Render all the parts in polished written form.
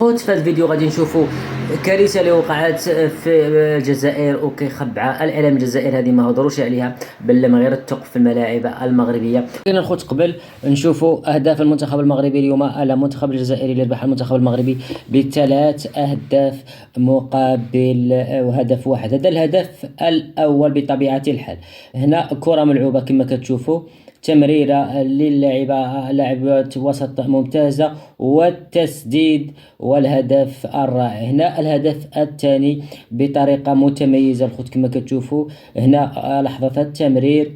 في هذا الفيديو غادي نشوفوا كارثه اللي وقعت في الجزائر وكيخبعها الاعلام الجزائري. هذه ما هضروش عليها بل لما غير التوقف في الملاعب المغربيه. كاين الخوت قبل نشوفوا اهداف المنتخب المغربي اليوم على المنتخب الجزائري اللي ربح المنتخب المغربي ب3 أهداف مقابل هدف واحد. هذا الهدف الاول بطبيعه الحال. هنا كره ملعوبه كما كتشوفوا، تمريرة للاعبة لاعبة وسط ممتازة والتسديد والهدف الرائع. هنا الهدف الثاني بطريقة متميزة الخوت كما كتشوفوا. هنا لحظة التمرير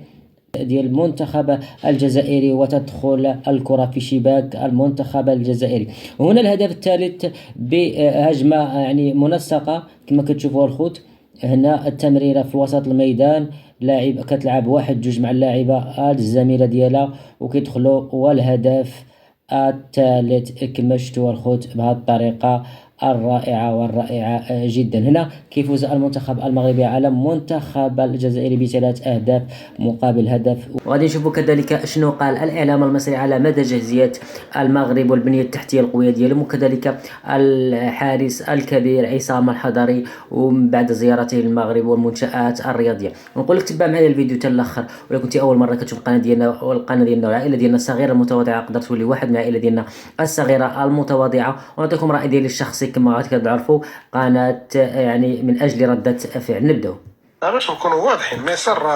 ديال المنتخب الجزائري وتدخل الكرة في شباك المنتخب الجزائري. وهنا الهدف الثالث بهجمة يعني منسقة كما كتشوفوا الخوت. هنا التمريرة في وسط الميدان، لاعب كتلعب واحد جوج مع اللاعبة الزميلة ديالها وكيدخلوا، والهدف الثالث كما شفتوا الخوت بهذه الطريقة الرائعة والرائعة جدا. هنا كيفوز المنتخب المغربي على المنتخب الجزائري ب3 أهداف مقابل هدف. وغادي نشوفوا كذلك شنو قال الإعلام المصري على مدى جاهزية المغرب والبنية التحتية القوية ديالهم، وكذلك الحارس الكبير عصام الحضري ومن بعد زيارته للمغرب والمنشآت الرياضية. ونقول لك تبع معايا الفيديو حتى الاخر، ولا كنتي اول مره كتشوف القناه ديالنا والقناه ديالنا والعائله ديالنا الصغيره المتواضعه، تقدر تولي واحد من العائله ديالنا الصغيره المتواضعه. ونعطيكم راي ديالي الشخصي كما غادي كتعرفوا، قناه يعني من اجل رده فعل. نبداو باش نكونوا واضحين. مصر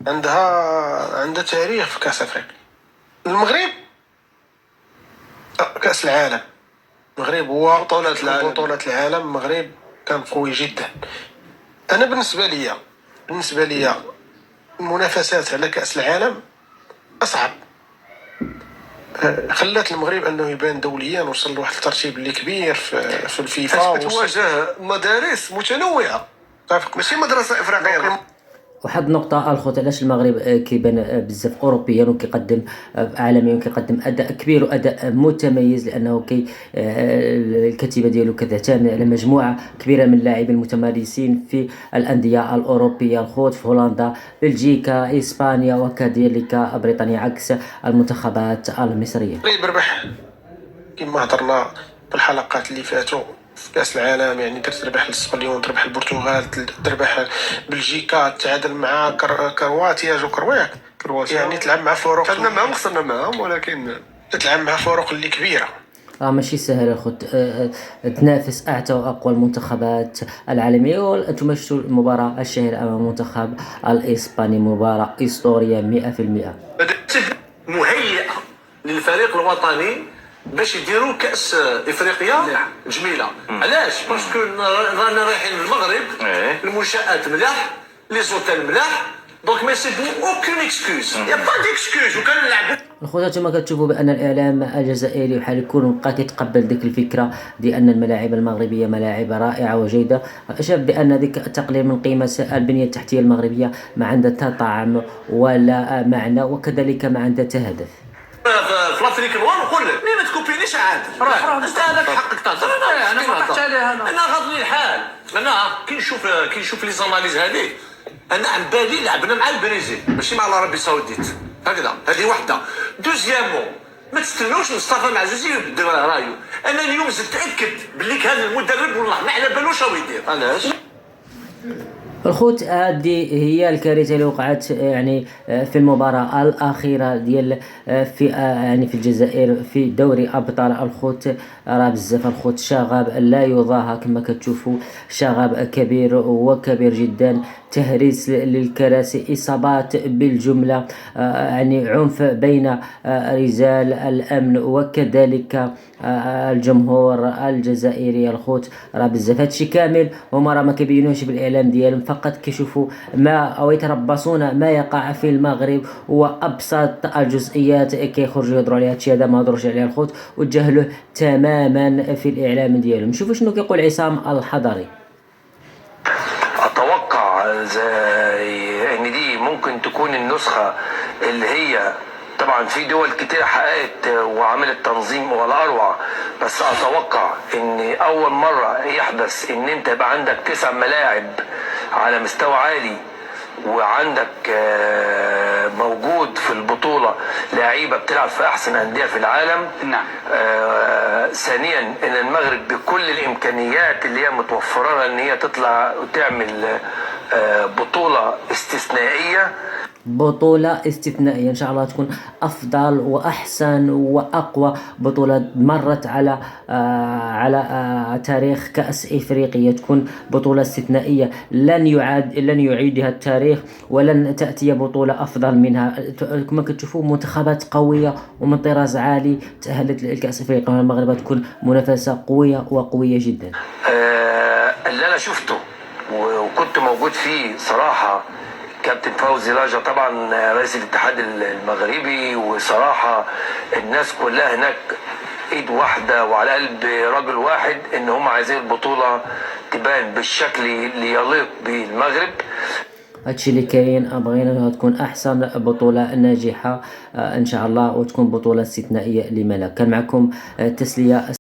عندها تاريخ في كاس افريقيا. المغرب كاس العالم، المغرب هو بطولة العالم. المغرب كان قوي جدا. انا بالنسبه لي المنافسات على كاس العالم اصعب. خلات المغرب انه يبان دوليا، وصل لواحد الترتيب اللي كبير في الفيفا، تواجه مدارس متنوعه، ماشي مدرسه افريقيه. واحد النقطة الخوت، علاش المغرب كيبان بزاف أوروبيا وكيقدم عالميا وكيقدم أداء كبير وأداء متميز، لأنه الكتيبة ديالو كتعتمد على مجموعة كبيرة من اللاعبين المتمارسين في الأندية الأوروبية الخوت، في هولندا، بلجيكا، إسبانيا وكذلك بريطانيا، عكس المنتخبات المصرية. المغرب ربح كما هضرنا في الحلقات اللي فاتوا في كاس العالم. يعني تربح الاسبانيول، تربح البرتغال، تربح بلجيكا، تعادل مع كرواتيا، يعني تلعب مع فرق خدنا معهم خسرنا معهم، ولكن تلعب مع فرق اللي كبيره. ماشي سهل الخوت تنافس أعتى وأقوى المنتخبات العالمية. وأنتم شفتوا المباراة الشهيرة أمام المنتخب الإسباني، مباراة إسطورية 100%. مهيئه للفريق الوطني باش يديروا كاس افريقيا جميله. علاش؟ باسكو رانا رايحين للمغرب، المنشآت ملاح، لي زوتيل ملاح، دونك ما يسيبو اوكين اكسكوز، يا با ديكسكوز. وكان نلعبوا الخوت كما كتشوفوا بان الاعلام الجزائري بحال يكون بقى كيتقبل ديك الفكره ديال ان الملاعب المغربيه ملاعب رائعه وجيده. شاف بان ديك التقليل من قيمه البنيه التحتيه المغربيه ما عندها حتى طعم ولا معنى، وكذلك ما عندها حتى هدف. في لافريك نوار نقول لك ملي ما تكوبينيش عاد انت هذاك حقك تهضر. انا ما قطعتش عليها، انا غاضني الحال. انا كي نشوف لي زاناليز هذه، انا عن بالي لعبنا مع البرازيل ماشي مع العربيه السعوديه. هكذا هذه وحده. دوزيامون ما تستناوش مصطفى معزوزي يبدل رايو. انا اليوم زدت تاكد بلي كان المدرب والله ما على بالوش واش يدير. علاش؟ الخوت هذه هي الكارثه اللي وقعت يعني في المباراه الاخيره ديال في يعني في الجزائر في دوري ابطال الخوت. راه بزاف الخوت، شغب لا يضاهى كما كتشوفوا، شغب كبير وكبير جدا، تهريس للكراسي، اصابات بالجمله، يعني عنف بين رجال الامن وكذلك الجمهور الجزائري الخوت. راه بزاف هادشي كامل هما راه ما كيبينوش بالاعلام ديالهم، فقط كيشوفوا ما او يتربصون ما يقع في المغرب وابسط الجزئيات كيخرجوا يهضروا عليها. هادشي هذا ما هضروش عليه الخوت وتجاهلوه تماما في الاعلام ديالهم. شوفوا شنو كيقول عصام الحضري. اتوقع ان دي ممكن تكون النسخة اللي هي طبعا في دول كتير حققت وعملت تنظيم ولا اروع، بس اتوقع ان اول مرة يحدث ان انت يبقى عندك 9 ملاعب على مستوى عالي وعندك موجود في البطولة لعيبة بتلعب في أحسن أندية في العالم. نعم. ثانيا إن المغرب بكل الإمكانيات اللي هي متوفرة لها إن هي تطلع وتعمل بطولة استثنائية. بطولة استثنائية إن شاء الله تكون أفضل وأحسن وأقوى بطولة مرت على تاريخ كأس إفريقيا. تكون بطولة استثنائية لن يعيدها التاريخ، ولن تأتي بطولة أفضل منها. كما كتشوفوا منتخبات قوية ومن طراز عالي تأهلت لكأس إفريقيا، والمغرب تكون منافسة قوية وقوية جدا. اللي أنا شفته وكنت موجود فيه صراحة كابتن فوزي لاجا طبعا رئيس الاتحاد المغربي، وصراحة الناس كلها هناك ايد واحدة وعلى قلب رجل واحد ان هم عايزين البطولة تبان بالشكل اللي يليق بالمغرب. هادشي اللي كاين، بغينا انها تكون احسن بطولة ناجحة ان شاء الله، وتكون بطولة استثنائية لما لا. كان معكم تسلية.